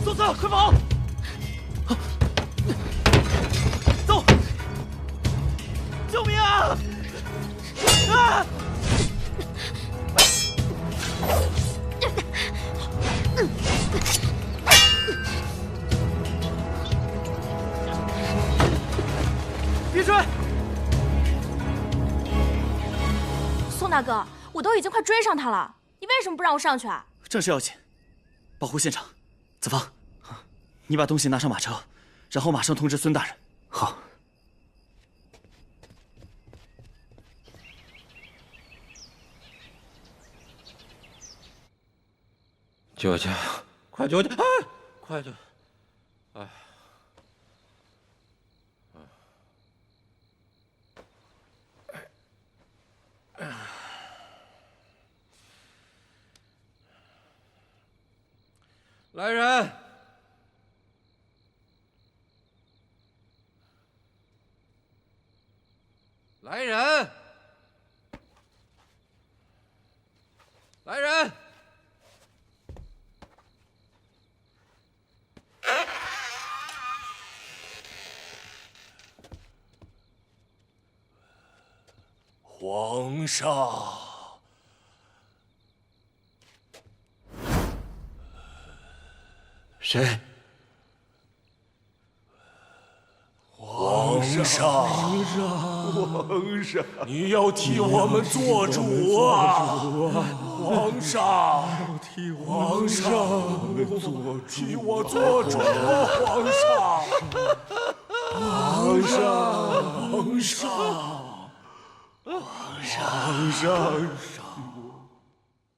宋策，快跑！走！救命啊！啊！别追！宋大哥，我都已经快追上他了，你为什么不让我上去啊？正事要紧，保护现场。子方，你把东西拿上马车，然后马上通知孙大人。好。救驾！快救驾！哎，快救！哎。 来人！来人！来人！皇上。 谁？皇上，皇上，你要替我们做主啊！皇上，皇上，替我做主，皇上，皇上，皇上，皇上，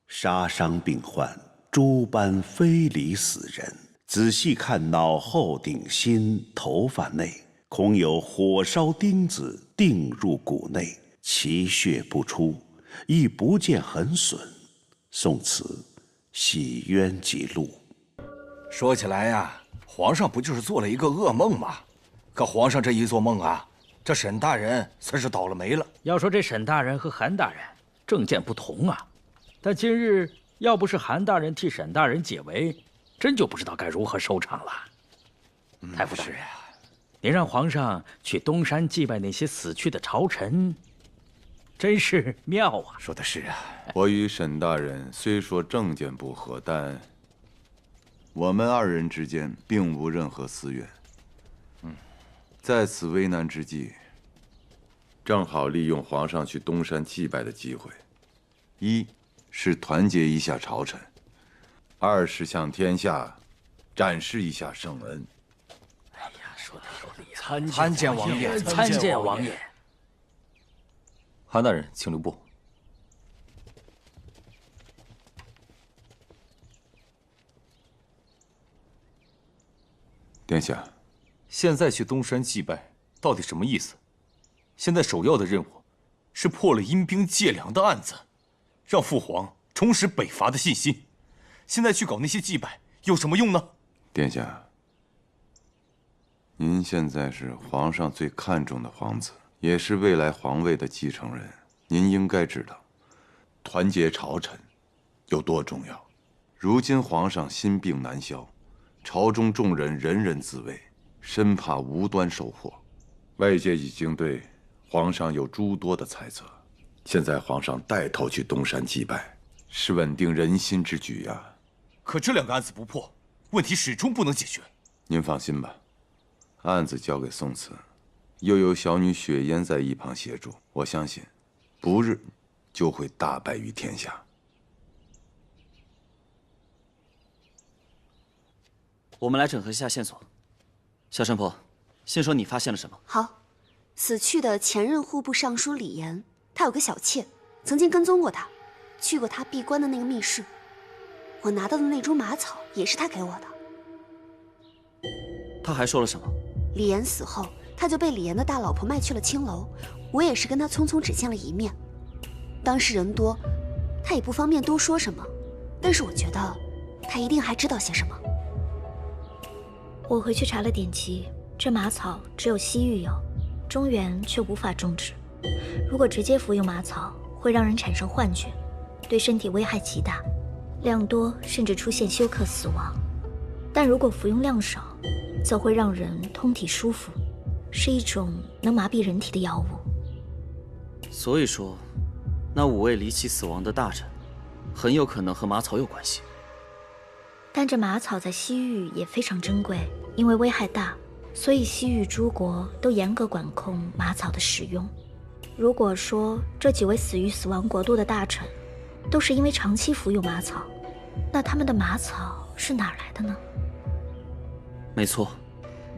杀伤病患，诸般非礼死人。 仔细看脑后顶心头发内，恐有火烧钉子钉入骨内，其血不出，亦不见痕损。宋词，洗冤记录。说起来呀，皇上不就是做了一个噩梦吗？可皇上这一做梦啊，这沈大人算是倒了霉了。要说这沈大人和韩大人政见不同啊，但今日要不是韩大人替沈大人解围。 真就不知道该如何收场了。太傅大人，您让皇上去东山祭拜那些死去的朝臣，真是妙啊！说的是啊，我与沈大人虽说政见不合，但我们二人之间并无任何私怨。在此危难之际，正好利用皇上去东山祭拜的机会，一是团结一下朝臣。 二是向天下展示一下圣恩。哎呀，说的有理。参见王爷，参见王爷。韩大人，请留步。殿下，现在去东山祭拜，到底什么意思？现在首要的任务是破了阴兵借粮的案子，让父皇重拾北伐的信心。 现在去搞那些祭拜有什么用呢？殿下，您现在是皇上最看重的皇子，也是未来皇位的继承人。您应该知道，团结朝臣有多重要。如今皇上心病难消，朝中众人人人自危，深怕无端受祸。外界已经对皇上有诸多的猜测。现在皇上带头去东山祭拜，是稳定人心之举呀。 可这两个案子不破，问题始终不能解决。您放心吧，案子交给宋慈，又有小女雪烟在一旁协助，我相信，不日就会大败于天下。我们来整合一下线索。小神婆，先说你发现了什么？好，死去的前任户部尚书李岩，他有个小妾，曾经跟踪过他，去过他闭关的那个密室。 我拿到的那株马草也是他给我的。他还说了什么？李岩死后，他就被李岩的大老婆卖去了青楼。我也是跟他匆匆只见了一面。当时人多，他也不方便多说什么。但是我觉得，他一定还知道些什么。我回去查了典籍，这马草只有西域有，中原却无法种植。如果直接服用马草，会让人产生幻觉，对身体危害极大。量多甚至出现休克死亡，但如果服用量少，则会让人通体舒服，是一种能麻痹人体的药物。所以说，那5位离奇死亡的大臣，很有可能和马草有关系。但这马草在西域也非常珍贵，因为危害大，所以西域诸国都严格管控马草的使用。如果说这几位死于死亡国度的大臣，都是因为长期服用马草，那他们的马草是哪儿来的呢？没错，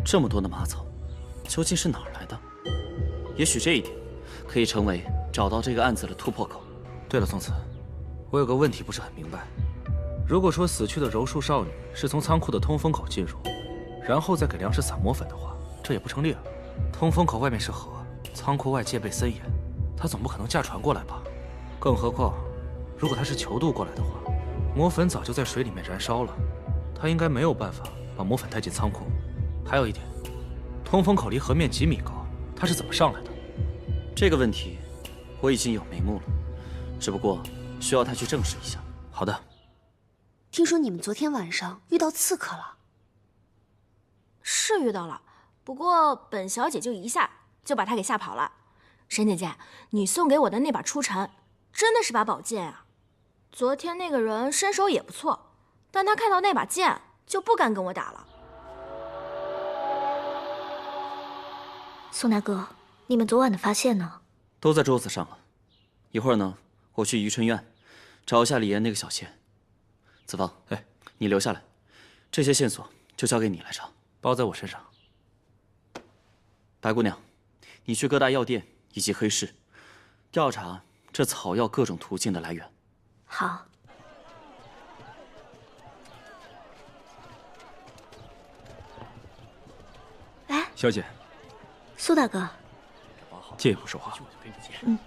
这么多的马草，究竟是哪儿来的？也许这一点，可以成为找到这个案子的突破口。对了，宋慈，我有个问题不是很明白。如果说死去的柔术少女是从仓库的通风口进入，然后再给粮食撒磨粉的话，这也不成立啊。通风口外面是河，仓库外戒备森严，她总不可能驾船过来吧？更何况，如果她是囚渡过来的话，磨粉早就在水里面燃烧了，她应该没有办法把磨粉带进仓库。还有一点，通风口离河面几米高，她是怎么上来的？这个问题，我已经有眉目了，只不过需要他去证实一下。好的。听说你们昨天晚上遇到刺客了？是遇到了，不过本小姐就一下就把他给吓跑了。沈姐姐，你送给我的那把出尘，真的是把宝剑啊！昨天那个人身手也不错，但他看到那把剑就不敢跟我打了。宋大哥，你们昨晚的发现呢？都在桌子上了。一会儿呢，我去宜春院找一下李岩那个小妾。子方，你留下来，这些线索就交给你来查，包在我身上。白姑娘，你去各大药店以及黑市，调查这草药各种途径的来源。好。哎，小姐，苏大哥，借一步说话。嗯。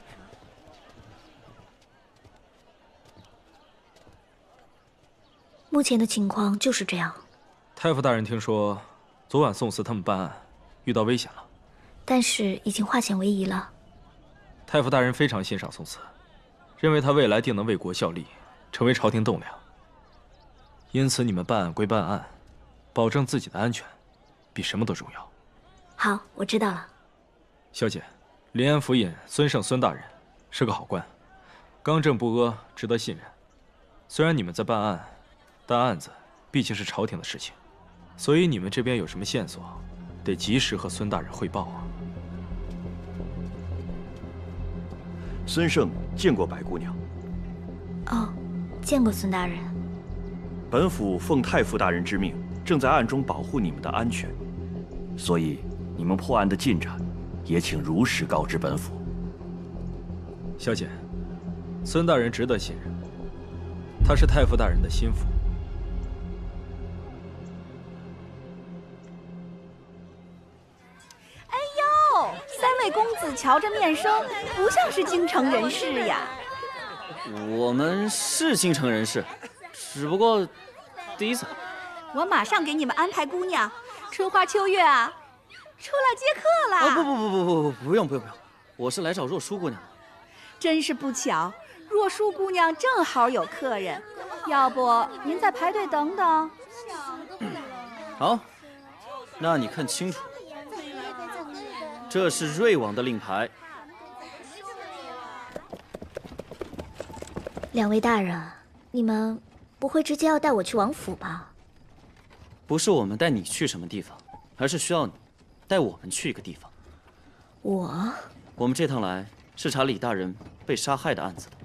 目前的情况就是这样。太傅大人听说，昨晚宋慈他们办案遇到危险了，但是已经化险为夷了。太傅大人非常欣赏宋慈，认为他未来定能为国效力，成为朝廷栋梁。因此，你们办案归办案，保证自己的安全，比什么都重要。好，我知道了。小姐，临安府尹孙胜孙大人是个好官，刚正不阿，值得信任。虽然你们在办案，但案子毕竟是朝廷的事情，所以你们这边有什么线索，得及时和孙大人汇报啊。孙胜见过白姑娘。哦，见过孙大人。本府奉太傅大人之命，正在暗中保护你们的安全，所以你们破案的进展，也请如实告知本府。小姐，孙大人值得信任，他是太傅大人的心腹。3位公子瞧着面生，不像是京城人士呀。我们是京城人士，只不过第一次。我马上给你们安排姑娘，春花秋月啊，出来接客啦！不用，我是来找若书姑娘的。真是不巧，若书姑娘正好有客人，要不您再排队等等。好，那你看清楚。这是瑞王的令牌。两位大人，你们不会直接要带我去王府吧？不是我们带你去什么地方，而是需要你带我们去一个地方。我们这趟来是查李大人被杀害的案子的。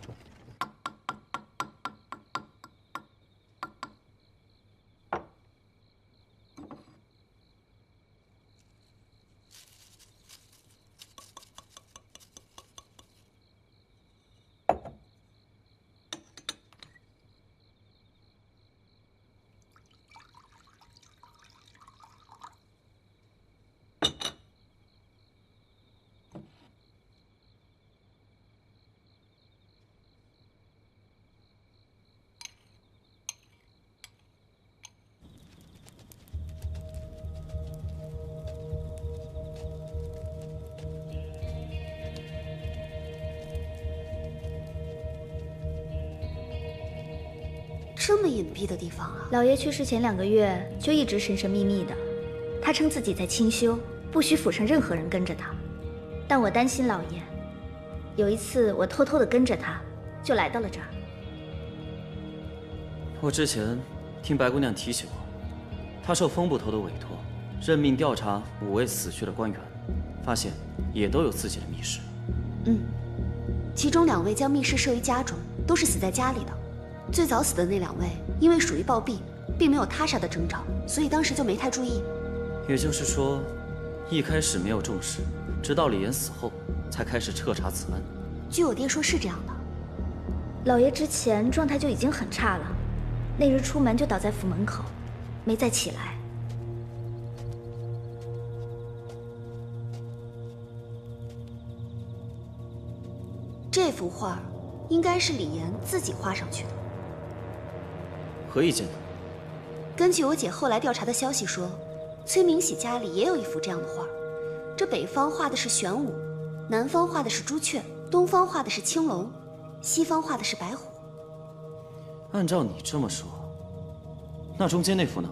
这么隐蔽的地方啊？老爷去世前2个月就一直神神秘秘的，他称自己在清修，不许府上任何人跟着他。但我担心老爷，有一次我偷偷的跟着他，就来到了这儿。我之前听白姑娘提起过，她受风捕头的委托，任命调查5位死去的官员，发现也都有自己的密室。其中2位将密室设于家中，都是死在家里的。最早死的那2位，因为属于暴毙，并没有他杀的征兆，所以当时就没太注意。也就是说，一开始没有重视，直到李岩死后，才开始彻查此案。据我爹说是这样的。老爷之前状态就已经很差了，那日出门就倒在府门口，没再起来。这幅画应该是李岩自己画上去的。何以见得？根据我姐后来调查的消息说，崔明喜家里也有一幅这样的画。这北方画的是玄武，南方画的是朱雀，东方画的是青龙，西方画的是白虎。按照你这么说，那中间那幅呢？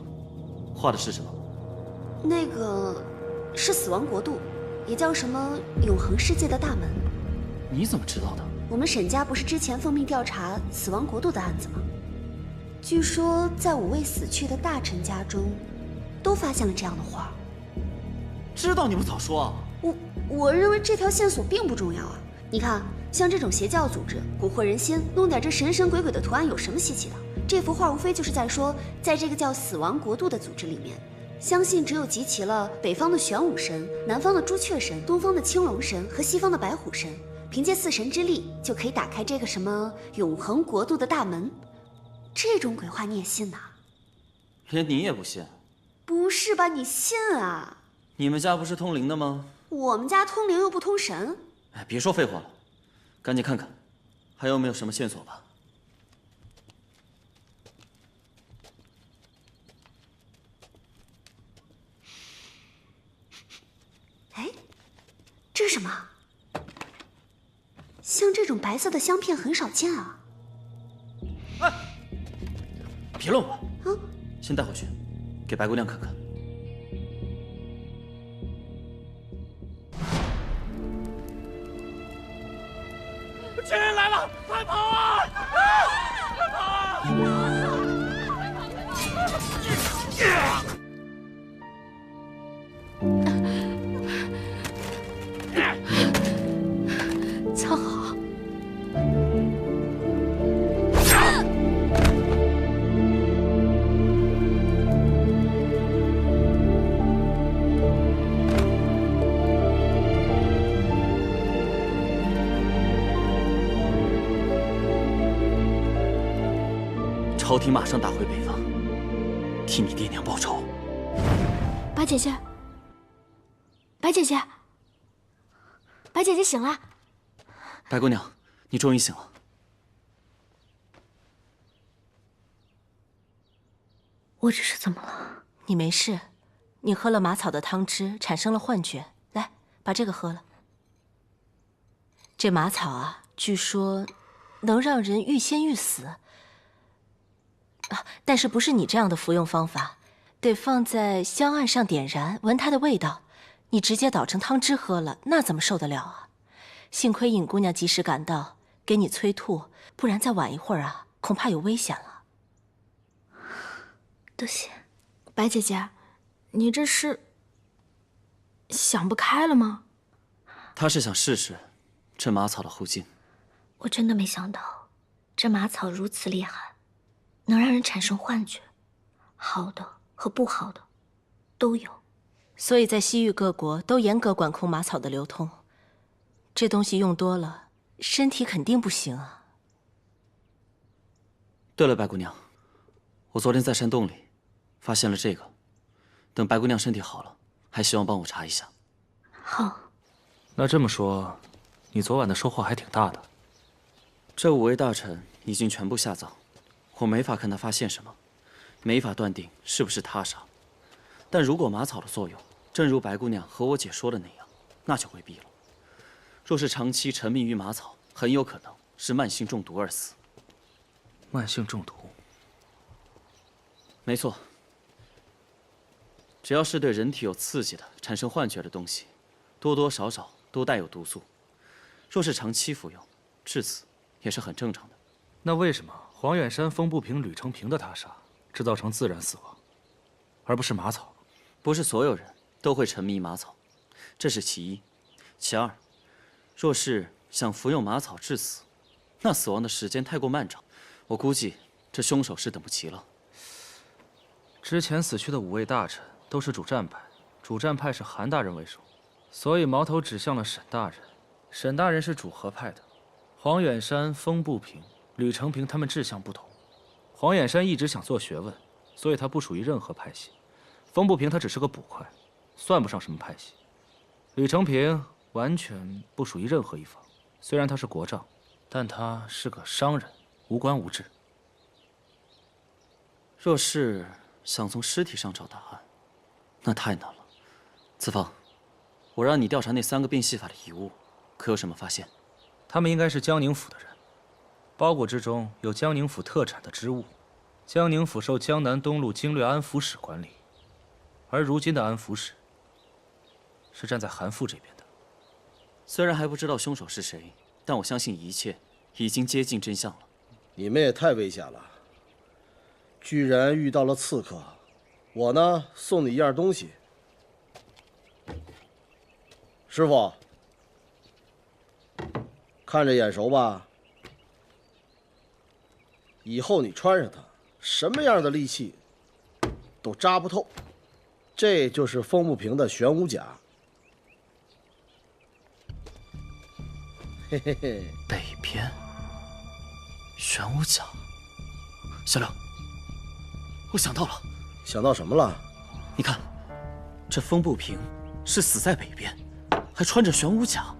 画的是什么？那个是死亡国度，也叫什么永恒世界的大门。你怎么知道的？我们沈家不是之前奉命调查死亡国度的案子吗？据说在5位死去的大臣家中，都发现了这样的画。知道你不早说啊！我认为这条线索并不重要啊。你看，像这种邪教组织蛊惑人心，弄点这神神鬼鬼的图案有什么稀奇的？这幅画无非就是在说，在这个叫死亡国度的组织里面，相信只有集齐了北方的玄武神、南方的朱雀神、东方的青龙神和西方的白虎神，凭借4神之力就可以打开这个什么永恒国度的大门。这种鬼话你也信呐？连你也不信？不是吧？你信啊？你们家不是通灵的吗？我们家通灵又不通神。哎，别说废话了，赶紧看看，还有没有什么线索吧。哎，这是什么？像这种白色的香片很少见啊。哎，别乱画。先带回去，给白姑娘看看。敌人来了，快跑啊！快跑啊！藏好。朝廷马上打回北方，替你爹娘报仇。白姐姐，白姐姐，白姐姐醒了。白姑娘，你终于醒了。我这是怎么了？你没事，你喝了马草的汤汁，产生了幻觉。来，把这个喝了。这马草啊，据说能让人欲仙欲死。但是不是你这样的服用方法，得放在香案上点燃，闻它的味道。你直接捣成汤汁喝了，那怎么受得了啊？幸亏尹姑娘及时赶到，给你催吐，不然再晚一会儿啊，恐怕有危险了。多谢。白姐姐，你这是想不开了吗？她是想试试这马草的后劲。我真的没想到，这马草如此厉害，能让人产生幻觉，好的和不好的都有。所以在西域各国都严格管控马草的流通。这东西用多了，身体肯定不行啊。对了，白姑娘，我昨天在山洞里发现了这个，等白姑娘身体好了，还希望帮我查一下。好。那这么说，你昨晚的收获还挺大的。这5位大臣已经全部下葬，我没法看他发现什么，没法断定是不是他杀。但如果马草的作用正如白姑娘和我姐说的那样，那就未必了。若是长期沉迷于马草，很有可能是慢性中毒而死。慢性中毒，没错，只要是对人体有刺激的、产生幻觉的东西，多多少少都带有毒素。若是长期服用，致死也是很正常的。那为什么黄远山、风不平、吕成平的他杀制造成自然死亡，而不是马草？不是所有人都会沉迷马草，这是其一。其二，若是想服用马草致死，那死亡的时间太过漫长，我估计这凶手是等不及了。之前死去的5位大臣都是主战派，主战派是韩大人为首，所以矛头指向了沈大人。沈大人是主和派的，黄远山、风不平、吕成平他们志向不同。黄远山一直想做学问，所以他不属于任何派系。风不平他只是个捕快，算不上什么派系。吕成平完全不属于任何一方，虽然他是国丈，但他是个商人，无官无职。若是想从尸体上找答案，那太难了。子方，我让你调查那3个变戏法的遗物，可有什么发现？他们应该是江宁府的人，包裹之中有江宁府特产的织物。江宁府受江南东路经略安抚使管理，而如今的安抚使是站在韩父这边的。虽然还不知道凶手是谁，但我相信一切已经接近真相了。你们也太危险了，居然遇到了刺客。我呢，送你一样东西。师傅，看着眼熟吧？以后你穿上它，什么样的利器都扎不透。这就是风不平的玄武甲。嘿嘿嘿。北边，玄武甲。小刘，我想到了。想到什么了？你看，这风不平是死在北边，还穿着玄武甲。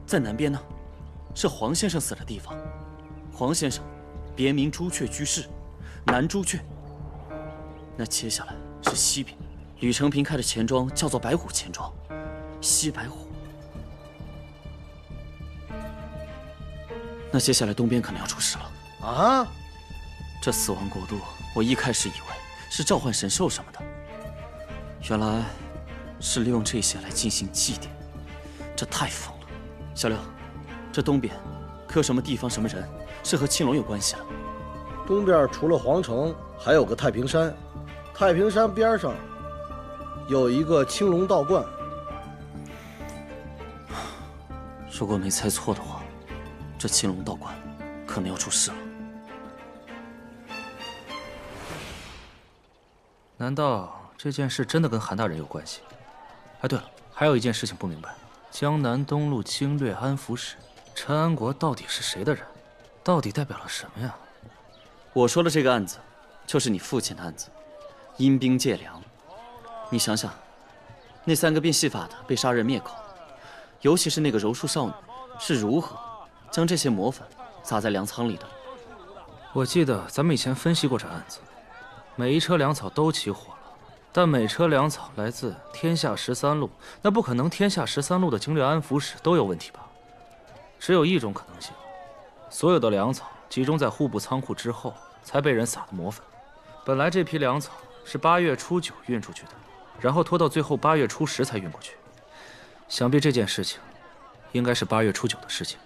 在南边呢，是黄先生死的地方。黄先生别名朱雀居士，南朱雀。那接下来是西边，吕成平开的钱庄叫做白虎钱庄，西白虎。那接下来东边可能要出事了啊！这死亡国度，我一开始以为是召唤神兽什么的，原来是利用这些来进行祭奠，这太疯了。小刘，这东边可有什么地方、什么人是和青龙有关系了？东边除了皇城，还有个太平山，太平山边上有一个青龙道观。如果没猜错的话，这青龙道观可能要出事了。难道这件事真的跟韩大人有关系？哎，对了，还有一件事情不明白：江南东路经略安抚使陈安国到底是谁的人？到底代表了什么呀？我说的这个案子，就是你父亲的案子，阴兵借粮。你想想，那3个变戏法的被杀人灭口，尤其是那个柔术少女，是如何将这些魔粉撒在粮仓里的？我记得咱们以前分析过这案子，每一车粮草都起火了，但每车粮草来自天下13路，那不可能天下13路的经略安抚使都有问题吧？只有一种可能性，所有的粮草集中在户部仓库之后，才被人撒的魔粉。本来这批粮草是8月初9运出去的，然后拖到最后8月初10才运过去。想必这件事情应该是8月初9的事情。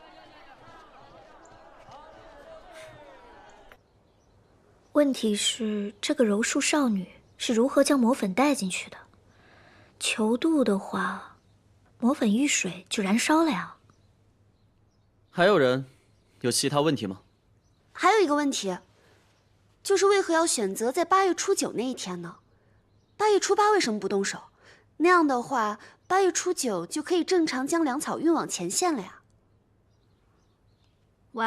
问题是，这个柔术少女是如何将魔粉带进去的？求渡的话，魔粉遇水就燃烧了呀。还有人有其他问题吗？还有一个问题，就是为何要选择在8月初9那一天呢？8月初8为什么不动手？那样的话，8月初9就可以正常将粮草运往前线了呀。喂，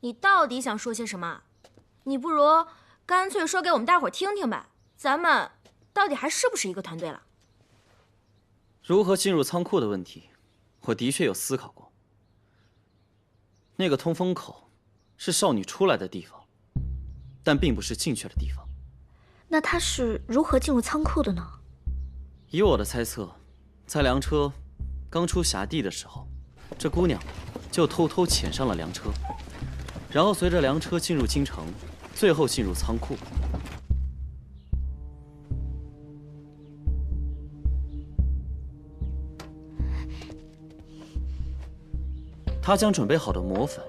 你到底想说些什么？你不如干脆说给我们大伙听听呗，咱们到底还是不是一个团队了？如何进入仓库的问题，我的确有思考过。那个通风口是少女出来的地方，但并不是进去的地方。那她是如何进入仓库的呢？以我的猜测，在粮车刚出辖地的时候，这姑娘就偷偷潜上了粮车，然后随着粮车进入京城，最后进入仓库。他将准备好的魔粉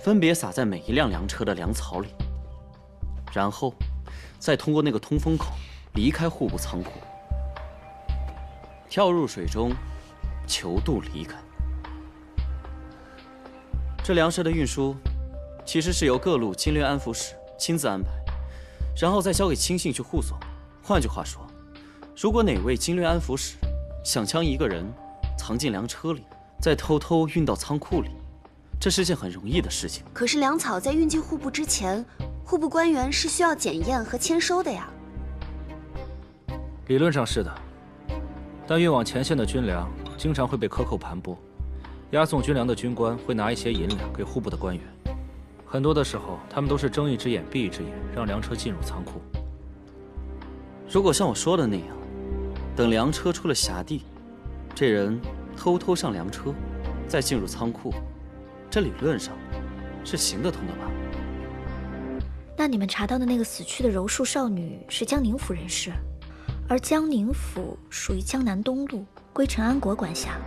分别撒在每一辆粮车的粮草里，然后再通过那个通风口离开户部仓库，跳入水中，求渡离开。这粮食的运输其实是由各路经略安抚使亲自安排，然后再交给亲信去护送。换句话说，如果哪位经略安抚使想将一个人藏进粮车里，再偷偷运到仓库里，这是件很容易的事情。可是粮草在运进户部之前，户部官员是需要检验和签收的呀。理论上是的，但运往前线的军粮经常会被克扣盘剥，押送军粮的军官会拿一些银两给户部的官员，很多的时候他们都是睁一只眼闭一只眼，让粮车进入仓库。如果像我说的那样，等粮车出了辖地，这人偷偷上粮车，再进入仓库，这理论上是行得通的吧？那你们查到的那个死去的柔术少女是江宁府人士，而江宁府属于江南东路，归陈安国管辖，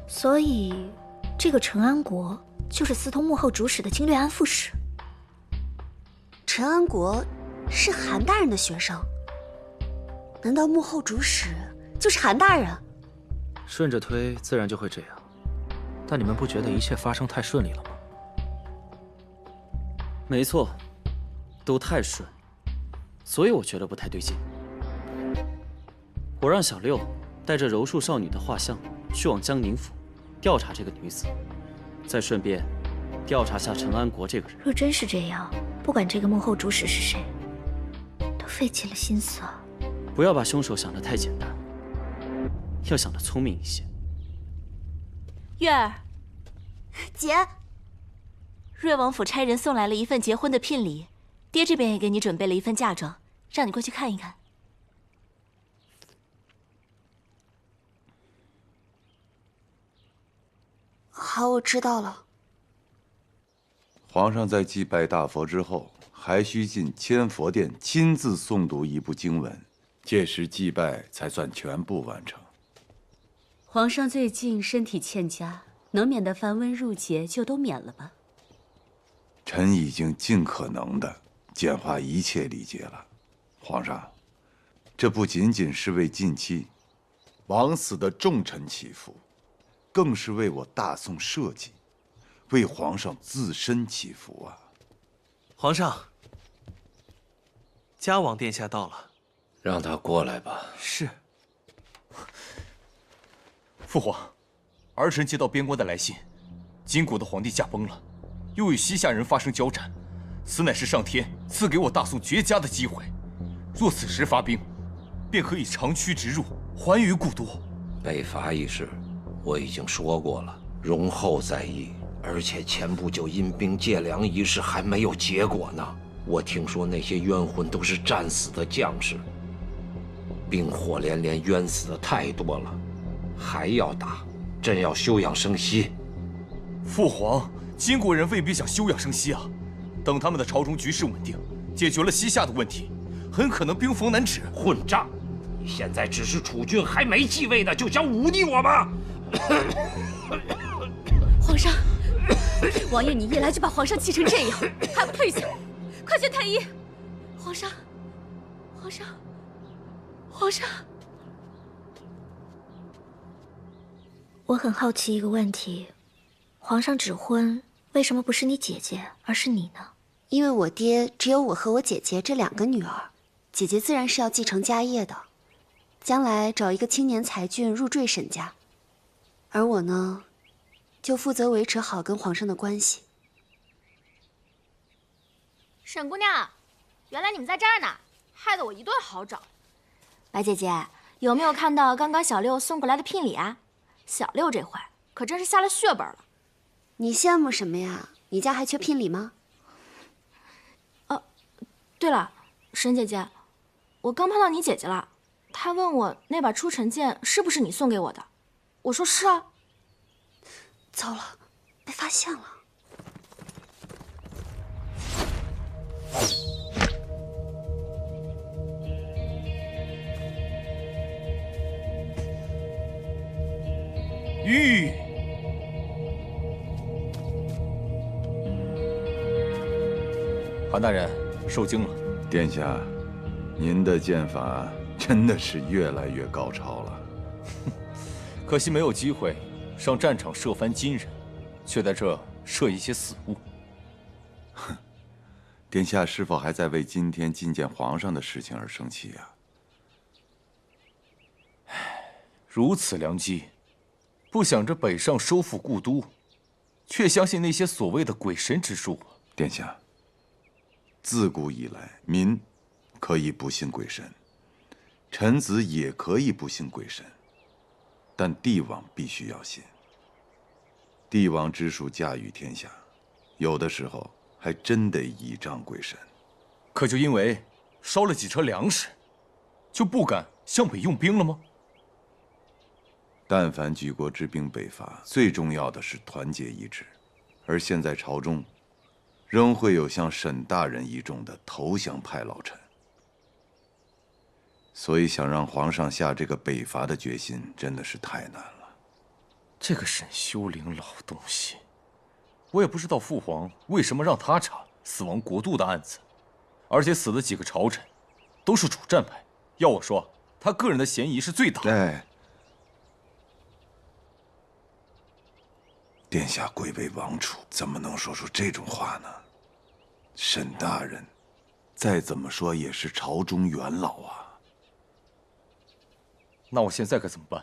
所以这个陈安国就是私通幕后主使的经略安抚使。陈安国是韩大人的学生，难道幕后主使就是韩大人？顺着推，自然就会这样。但你们不觉得一切发生太顺利了吗？没错，都太顺，所以我觉得不太对劲。我让小六带着柔术少女的画像去往江宁府调查这个女子，再顺便调查下陈安国这个人。若真是这样，不管这个幕后主使是谁，都费尽了心思啊。不要把凶手想得太简单，要想得聪明一些。月儿，姐，瑞王府差人送来了一份结婚的聘礼，爹这边也给你准备了一份嫁妆，让你过去看一看。好，我知道了。皇上在祭拜大佛之后，还需进千佛殿亲自诵读一部经文，届时祭拜才算全部完成。皇上最近身体欠佳，能免的繁文缛节就都免了吧。臣已经尽可能的简化一切礼节了。皇上，这不仅仅是为近期枉死的重臣祈福，更是为我大宋社稷，为皇上自身祈福啊！皇上，嘉王殿下到了，让他过来吧。是。父皇，儿臣接到边关的来信，金国的皇帝驾崩了，又与西夏人发生交战，此乃是上天赐给我大宋绝佳的机会。若此时发兵，便可以长驱直入，还于故都。北伐一事，我已经说过了，容后再议。而且前不久阴兵借粮一事还没有结果呢。我听说那些冤魂都是战死的将士，兵祸连连，冤死的太多了。还要打，朕要休养生息。父皇，金国人未必想休养生息啊。等他们的朝中局势稳定，解决了西夏的问题，很可能兵锋难止。混账！你现在只是储君还没继位呢，就想忤逆我吗？皇上，王爷你一来就把皇上气成这样，还不退下？快去太医！皇上，皇上，皇上。我很好奇一个问题，皇上指婚为什么不是你姐姐，而是你呢？因为我爹只有我和我姐姐这2个女儿，姐姐自然是要继承家业的，将来找一个青年才俊入赘沈家，而我呢，就负责维持好跟皇上的关系。沈姑娘，原来你们在这儿呢，害得我一顿好找。白姐姐，有没有看到刚刚小六送过来的聘礼啊？小六这回可真是下了血本了。你羡慕什么呀？你家还缺聘礼吗？对了，沈姐姐，我刚碰到你姐姐了，她问我那把出尘剑是不是你送给我的，我说是啊。糟了，被发现了。韩大人受惊了。殿下，您的剑法真的是越来越高超了。可惜没有机会上战场射翻金人，却在这射一些死物。哼，殿下是否还在为今天觐见皇上的事情而生气啊？如此良机，不想着北上收复故都，却相信那些所谓的鬼神之术。殿下，自古以来，民可以不信鬼神，臣子也可以不信鬼神，但帝王必须要信。帝王之术驾驭天下，有的时候还真得倚仗鬼神。可就因为烧了几车粮食，就不敢向北用兵了吗？但凡举国之兵北伐，最重要的是团结一致。而现在朝中，仍会有像沈大人一众的投降派老臣，所以想让皇上下这个北伐的决心，真的是太难了。这个沈修灵老东西，我也不知道父皇为什么让他查死亡国度的案子，而且死的几个朝臣，都是主战派。要我说，他个人的嫌疑是最大的。哎。殿下贵为王储，怎么能说出这种话呢？沈大人，再怎么说也是朝中元老啊。那我现在该怎么办？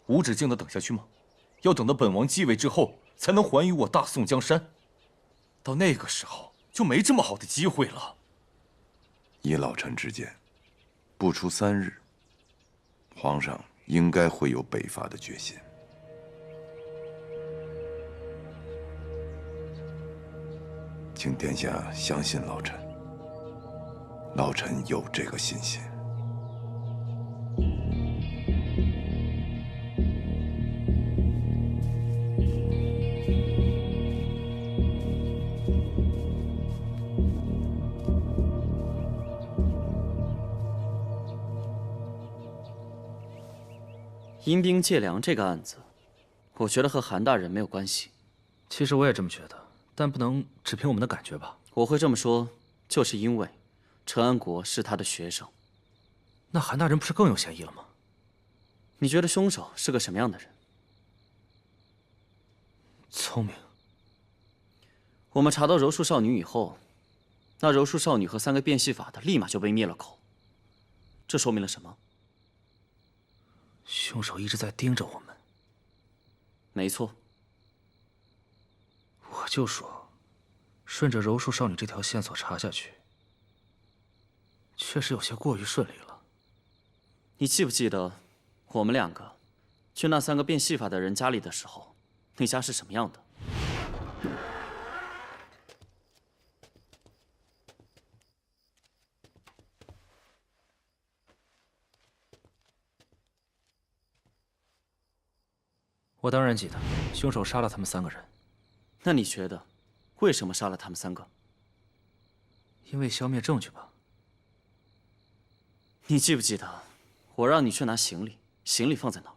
无止境的等下去吗？要等到本王继位之后，才能还于我大宋江山。到那个时候，就没这么好的机会了。依老臣之见，不出3日，皇上应该会有北伐的决心。请殿下相信老臣，老臣有这个信心。阴兵借粮这个案子，我觉得和韩大人没有关系。其实我也这么觉得。但不能只凭我们的感觉吧？我会这么说，就是因为陈安国是他的学生。那韩大人不是更有嫌疑了吗？你觉得凶手是个什么样的人？聪明。我们查到柔术少女以后，那柔术少女和3个变戏法的立马就被灭了口。这说明了什么？凶手一直在盯着我们。没错。我就说，顺着柔术少女这条线索查下去，确实有些过于顺利了。你记不记得，我们2个去那3个变戏法的人家里的时候，那家是什么样的？我当然记得，凶手杀了他们3个人。那你觉得，为什么杀了他们3个？因为消灭证据吧。你记不记得，我让你去拿行李，行李放在哪儿？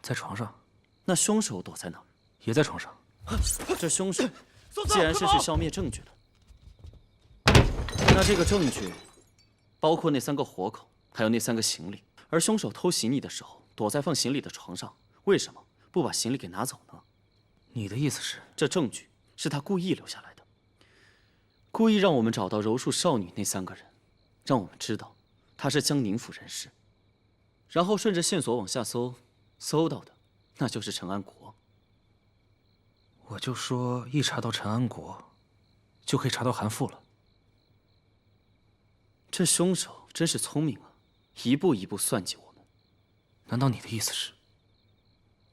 在床上。那凶手躲在哪儿？也在床上。这凶手既然是去消灭证据的，那这个证据包括那3个活口，还有那3个行李。而凶手偷袭你的时候，躲在放行李的床上，为什么不把行李给拿走呢？你的意思是，这证据是他故意留下来的，故意让我们找到柔术少女那3个人，让我们知道他是江宁府人士，然后顺着线索往下搜，搜到的那就是陈安国。我就说，一查到陈安国，就可以查到韩父了。这凶手真是聪明啊！一步一步算计我们。难道你的意思是？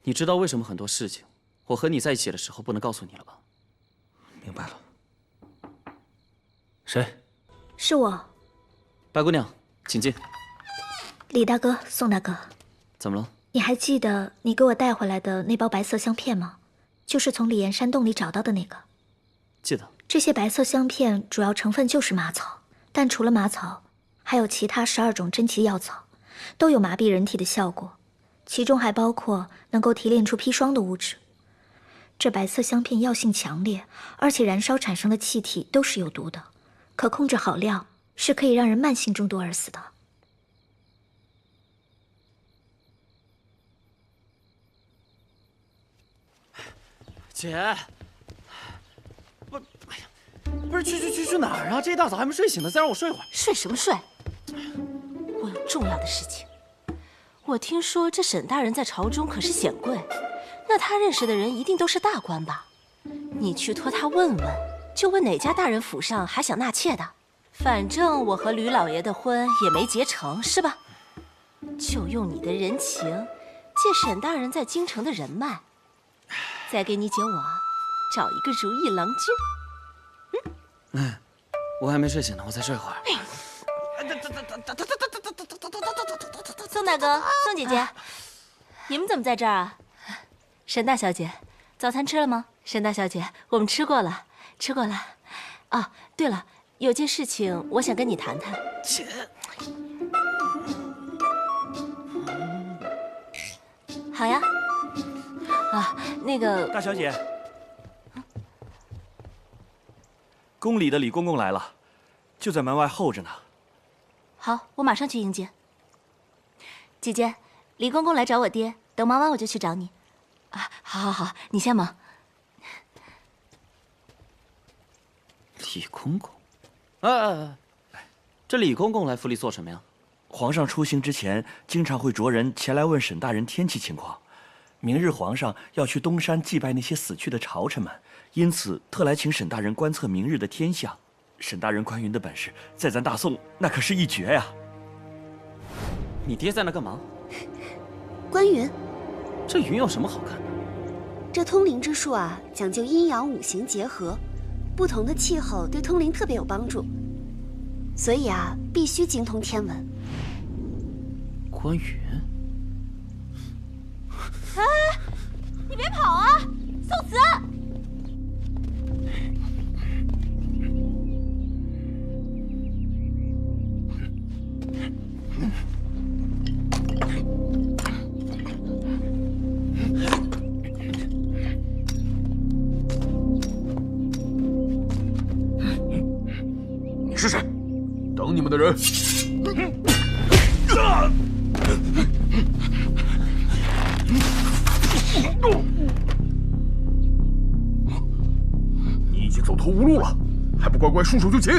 你知道为什么很多事情我和你在一起的时候不能告诉你了吧？明白了。谁？是我。白姑娘，请进。李大哥，宋大哥，怎么了？你还记得你给我带回来的那包白色香片吗？就是从李岩山洞里找到的那个。记得。这些白色香片主要成分就是麻草，但除了麻草，还有其他12种珍奇药草，都有麻痹人体的效果，其中还包括能够提炼出砒霜的物质。这白色香片药性强烈，而且燃烧产生的气体都是有毒的，可控制好量，是可以让人慢性中毒而死的。姐，不是去哪儿啊？这一大早还没睡醒呢，再让我睡会儿。睡什么睡？我有重要的事情。我听说这沈大人在朝中可是显贵，那他认识的人一定都是大官吧？你去托他问问，就问哪家大人府上还想纳妾的。反正我和吕老爷的婚也没结成，是吧？就用你的人情，借沈大人在京城的人脉，再给你姐我找一个如意郎君。我还没睡醒呢，我再睡会儿。宋大哥，宋姐姐，你们怎么在这儿啊？沈大小姐，早餐吃了吗？沈大小姐，我们吃过了，吃过了。哦，对了，有件事情我想跟你谈谈。姐，好呀。啊，那个大小姐，宫里的李公公来了，就在门外候着呢。好，我马上去迎接。姐姐，李公公来找我爹，等忙完我就去找你。啊，好，你先忙。李公公，这李公公来府里做什么呀？皇上出行之前，经常会着人前来问沈大人天气情况。明日皇上要去东山祭拜那些死去的朝臣们，因此特来请沈大人观测明日的天象。沈大人观云的本事，在咱大宋那可是一绝呀。你爹在那干嘛？观云。这云有什么好看的？这通灵之术啊，讲究阴阳五行结合，不同的气候对通灵特别有帮助，所以啊，必须精通天文。观云。哎，你别跑啊，宋慈！你是谁？等你们的人。你已经走投无路了，还不乖乖束手就擒！